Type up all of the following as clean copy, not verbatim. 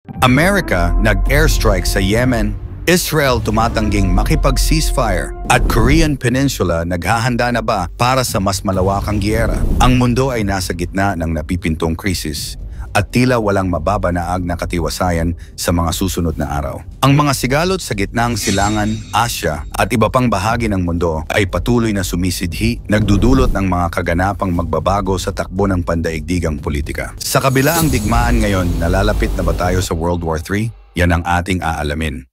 Amerika nag-airstrike sa Yemen, Israel tumatangging makipag-ceasefire, at Korean Peninsula naghahanda na ba para sa mas malawakang giyera? Ang mundo ay nasa gitna ng napipintong krisis at tila walang mababanaag na katiwasayan sa mga susunod na araw. Ang mga sigalot sa gitnang silangan, Asya at iba pang bahagi ng mundo ay patuloy na sumisidhi, nagdudulot ng mga kaganapang magbabago sa takbo ng pandaigdigang politika. Sa kabila ang digmaan ngayon, nalalapit na ba tayo sa World War III? Yan ang ating aalamin.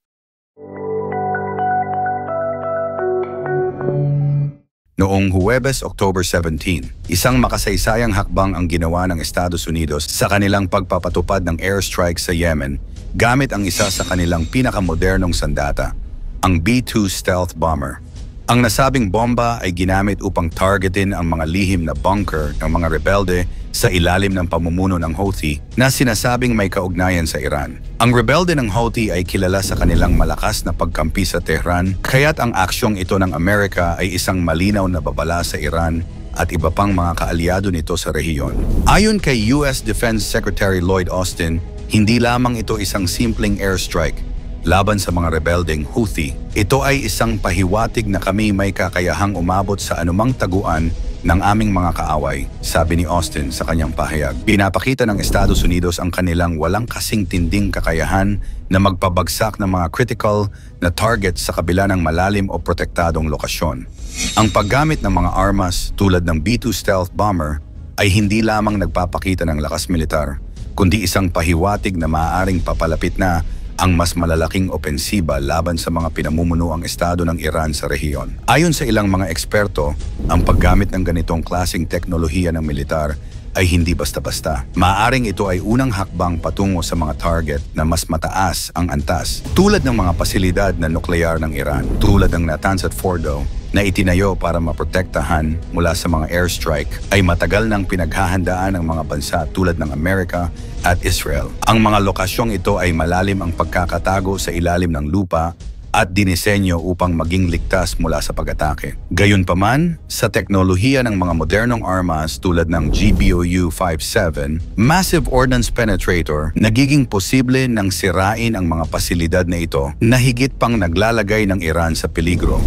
Noong Huwebes, October 17, isang makasaysayang hakbang ang ginawa ng Estados Unidos sa kanilang pagpapatupad ng airstrike sa Yemen gamit ang isa sa kanilang pinakamodernong sandata, ang B-2 stealth bomber. Ang nasabing bomba ay ginamit upang targetin ang mga lihim na bunker ng mga rebelde sa ilalim ng pamumuno ng Houthi na sinasabing may kaugnayan sa Iran. Ang rebelde ng Houthi ay kilala sa kanilang malakas na pagkampi sa Tehran, kaya't ang aksyong ito ng Amerika ay isang malinaw na babala sa Iran at iba pang mga kaalyado nito sa rehiyon. Ayon kay US Defense Secretary Lloyd Austin, hindi lamang ito isang simpleng airstrike laban sa mga rebeldeng Houthi. Ito ay isang pahiwatig na kami may kakayahang umabot sa anumang taguan ng aming mga kaaway, sabi ni Austin sa kanyang pahayag. Pinapakita ng Estados Unidos ang kanilang walang kasing tinding kakayahan na magpabagsak ng mga critical na targets sa kabila ng malalim o protektadong lokasyon. Ang paggamit ng mga armas tulad ng B-2 stealth bomber ay hindi lamang nagpapakita ng lakas militar, kundi isang pahiwatig na maaaring papalapit na ang mas malalaking opensiba laban sa mga pinamumunuang estado ng Iran sa rehiyon. Ayon sa ilang mga eksperto, ang paggamit ng ganitong klaseng teknolohiya ng militar ay hindi basta-basta. Maaaring ito ay unang hakbang patungo sa mga target na mas mataas ang antas, tulad ng mga pasilidad na nuklear ng Iran, tulad ng Natanz at Fordo, na itinayo para maprotektahan mula sa mga airstrike, ay matagal nang pinaghahandaan ng mga bansa tulad ng Amerika at Israel. Ang mga lokasyong ito ay malalim ang pagkakatago sa ilalim ng lupa at dinisenyo upang maging ligtas mula sa pag-atake. Gayunpaman, sa teknolohiya ng mga modernong armas tulad ng GBOU-57, Massive Ordnance Penetrator, nagiging posible nang sirain ang mga pasilidad na ito na higit pang naglalagay ng Iran sa peligro.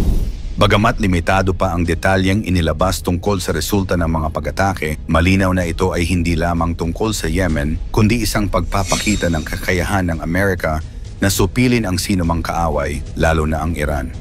Bagamat limitado pa ang detalyeng inilabas tungkol sa resulta ng mga pag-atake, malinaw na ito ay hindi lamang tungkol sa Yemen, kundi isang pagpapakita ng kakayahan ng Amerika na supilin ang sinumang kaaway, lalo na ang Iran.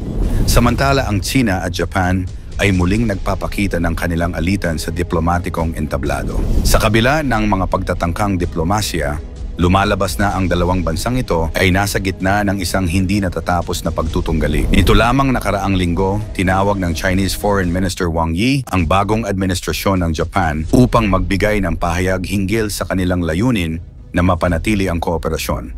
Samantala ang China at Japan ay muling nagpapakita ng kanilang alitan sa diplomatikong entablado. Sa kabila ng mga pagtatangkang diplomasya, lumalabas na ang dalawang bansang ito ay nasa gitna ng isang hindi natatapos na pagtutunggali. Nito lamang nakaraang linggo, tinawag ng Chinese Foreign Minister Wang Yi ang bagong administrasyon ng Japan upang magbigay ng pahayag hinggil sa kanilang layunin na mapanatili ang kooperasyon.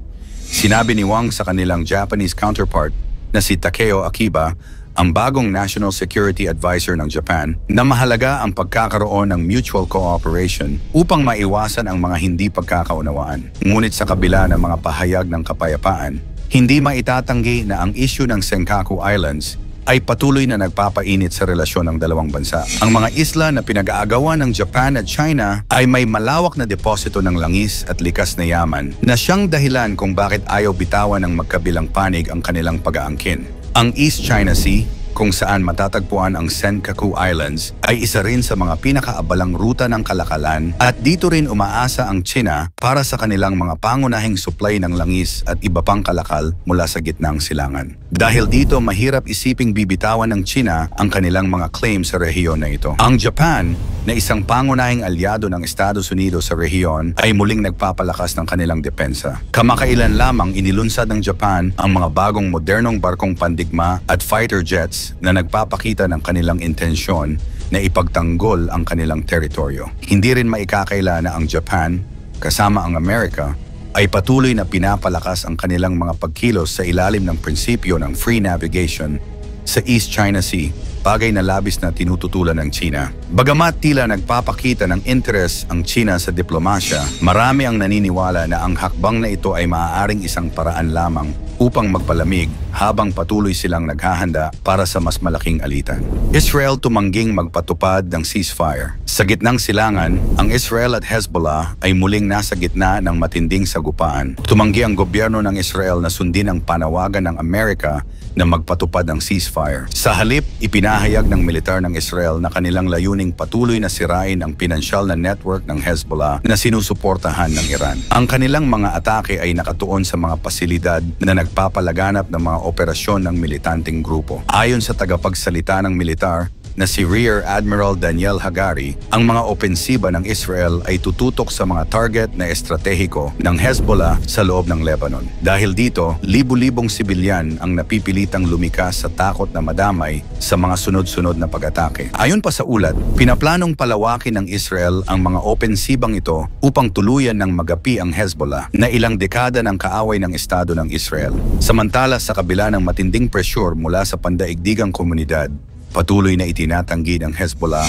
Sinabi ni Wang sa kanilang Japanese counterpart na si Takeo Akiba, ang bagong National Security Advisor ng Japan, na mahalaga ang pagkakaroon ng mutual cooperation upang maiwasan ang mga hindi pagkakaunawaan. Ngunit sa kabila ng mga pahayag ng kapayapaan, hindi maitatanggi na ang issue ng Senkaku Islands ay patuloy na nagpapainit sa relasyon ng dalawang bansa. Ang mga isla na pinag-aagawan ng Japan at China ay may malawak na deposito ng langis at likas na yaman na siyang dahilan kung bakit ayaw bitawan ng magkabilang panig ang kanilang pag-aangkin. Ang East China Sea, kung saan matatagpuan ang Senkaku Islands, ay isa rin sa mga pinakaabalang ruta ng kalakalan at dito rin umaasa ang China para sa kanilang mga pangunahing supply ng langis at iba pang kalakal mula sa gitnang silangan. Dahil dito mahirap isiping bibitawan ng China ang kanilang mga claim sa rehiyon na ito. Ang Japan, na isang pangunahing alyado ng Estados Unidos sa rehiyon, ay muling nagpapalakas ng kanilang depensa. Kamakailan lamang inilunsad ng Japan ang mga bagong modernong barkong pandigma at fighter jets na nagpapakita ng kanilang intensyon na ipagtanggol ang kanilang teritoryo. Hindi rin maikakaila na ang Japan, kasama ang Amerika, ay patuloy na pinapalakas ang kanilang mga pagkilos sa ilalim ng prinsipyo ng free navigation sa East China Sea bagay na labis na tinututulan ng China. Bagamat tila nagpapakita ng interes ang China sa diplomasya, marami ang naniniwala na ang hakbang na ito ay maaaring isang paraan lamang upang magpalamig habang patuloy silang naghahanda para sa mas malaking alitan. Israel tumangging magpatupad ng ceasefire. Sa gitnang silangan, ang Israel at Hezbollah ay muling nasa gitna ng matinding sagupaan. Tumanggi ang gobyerno ng Israel na sundin ang panawagan ng Amerika na magpatupad ng ceasefire. Sa halip, ipinahayag ng militar ng Israel na kanilang layuning patuloy na sirain ang pinansyal na network ng Hezbollah na sinusuportahan ng Iran. Ang kanilang mga atake ay nakatuon sa mga pasilidad na nagpapalaganap ng mga operasyon ng militanteng grupo. Ayon sa tagapagsalita ng militar, na si Rear Admiral Daniel Hagari, ang mga opensiba ng Israel ay tututok sa mga target na estratehiko ng Hezbollah sa loob ng Lebanon. Dahil dito, libu-libong sibilyan ang napipilitang lumikas sa takot na madamay sa mga sunod-sunod na pag-atake. Ayon pa sa ulat, pinaplanong palawakin ng Israel ang mga opensibang ito upang tuluyan ng magapi ang Hezbollah na ilang dekada ng kaaway ng Estado ng Israel. Samantala, sa kabila ng matinding presyur mula sa pandaigdigang komunidad, patuloy na itinatanggi ng Hezbollah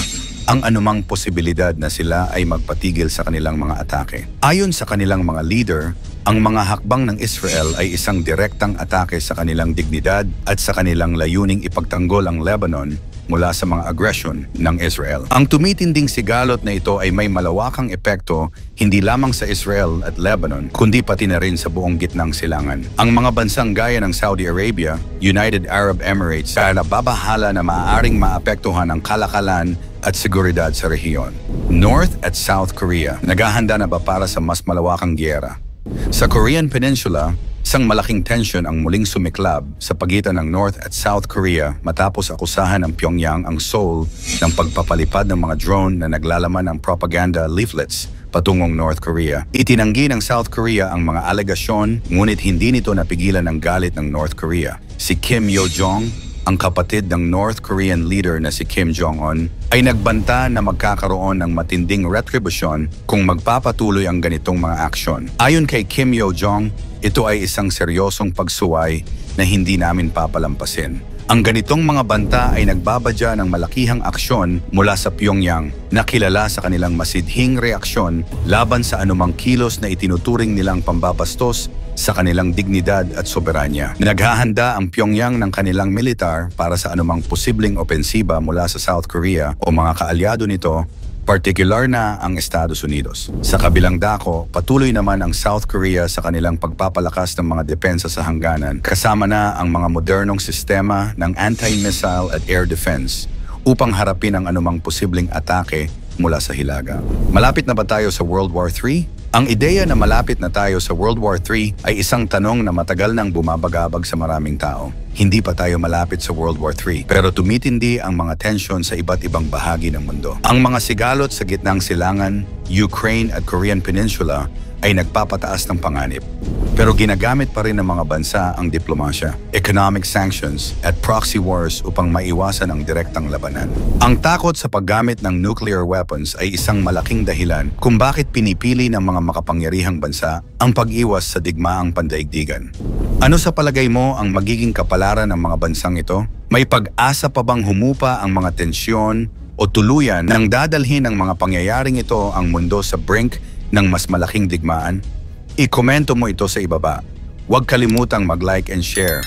ang anumang posibilidad na sila ay magpatigil sa kanilang mga atake. Ayon sa kanilang mga leader, ang mga hakbang ng Israel ay isang direktang atake sa kanilang dignidad at sa kanilang layuning ipagtanggol ang Lebanon mula sa mga aggression ng Israel. Ang tumitinding sigalot na ito ay may malawakang epekto hindi lamang sa Israel at Lebanon, kundi pati na rin sa buong gitnang silangan. Ang mga bansang gaya ng Saudi Arabia, United Arab Emirates ay nababahala na maaaring maapektuhan ang kalakalan at seguridad sa rehiyon. North at South Korea, naghahanda na ba para sa mas malawakang giyera? Sa Korean Peninsula, isang malaking tensyon ang muling sumiklab sa pagitan ng North at South Korea matapos akusahan ng Pyongyang ang Seoul ng pagpapalipad ng mga drone na naglalaman ng propaganda leaflets patungong North Korea. Itinanggi ng South Korea ang mga alegasyon, ngunit hindi nito napigilan ang galit ng North Korea. Si Kim Yo-jong, ang kapatid ng North Korean leader na si Kim Jong-un, ay nagbanta na magkakaroon ng matinding retribution kung magpapatuloy ang ganitong mga aksyon. Ayon kay Kim Yo-jong, ito ay isang seryosong pagsuway na hindi namin papalampasin. Ang ganitong mga banta ay nagbabadya ng malakihang aksyon mula sa Pyongyang na kilala sa kanilang masidhing reaksyon laban sa anumang kilos na itinuturing nilang pambabastos sa kanilang dignidad at soberanya. Naghahanda ang Pyongyang ng kanilang militar para sa anumang posibleng opensiba mula sa South Korea o mga kaalyado nito, partikular na ang Estados Unidos. Sa kabilang dako, patuloy naman ang South Korea sa kanilang pagpapalakas ng mga depensa sa hangganan, kasama na ang mga modernong sistema ng anti-missile at air defense upang harapin ang anumang posibleng atake mula sa hilaga. Malapit na ba tayo sa World War III? Ang ideya na malapit na tayo sa World War III ay isang tanong na matagal nang bumabagabag sa maraming tao. Hindi pa tayo malapit sa World War III, pero tumitindi ang mga tensyon sa iba't ibang bahagi ng mundo. Ang mga sigalot sa gitnang silangan, Ukraine at Korean Peninsula ay nagpapataas ng panganib. Pero ginagamit pa rin ng mga bansa ang diplomasya, economic sanctions at proxy wars upang maiwasan ang direktang labanan. Ang takot sa paggamit ng nuclear weapons ay isang malaking dahilan kung bakit pinipili ng mga makapangyarihang bansa ang pag-iwas sa digmaang pandaigdigan. Ano sa palagay mo ang magiging kapalaran ng mga bansang ito? May pag-asa pa bang humupa ang mga tensyon o tuluyan nang dadalhin ng mga pangyayaring ito ang mundo sa brink ng mas malaking digmaan? I-komento mo ito sa ibaba. Huwag kalimutang mag-like and share.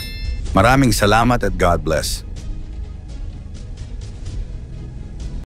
Maraming salamat at God bless.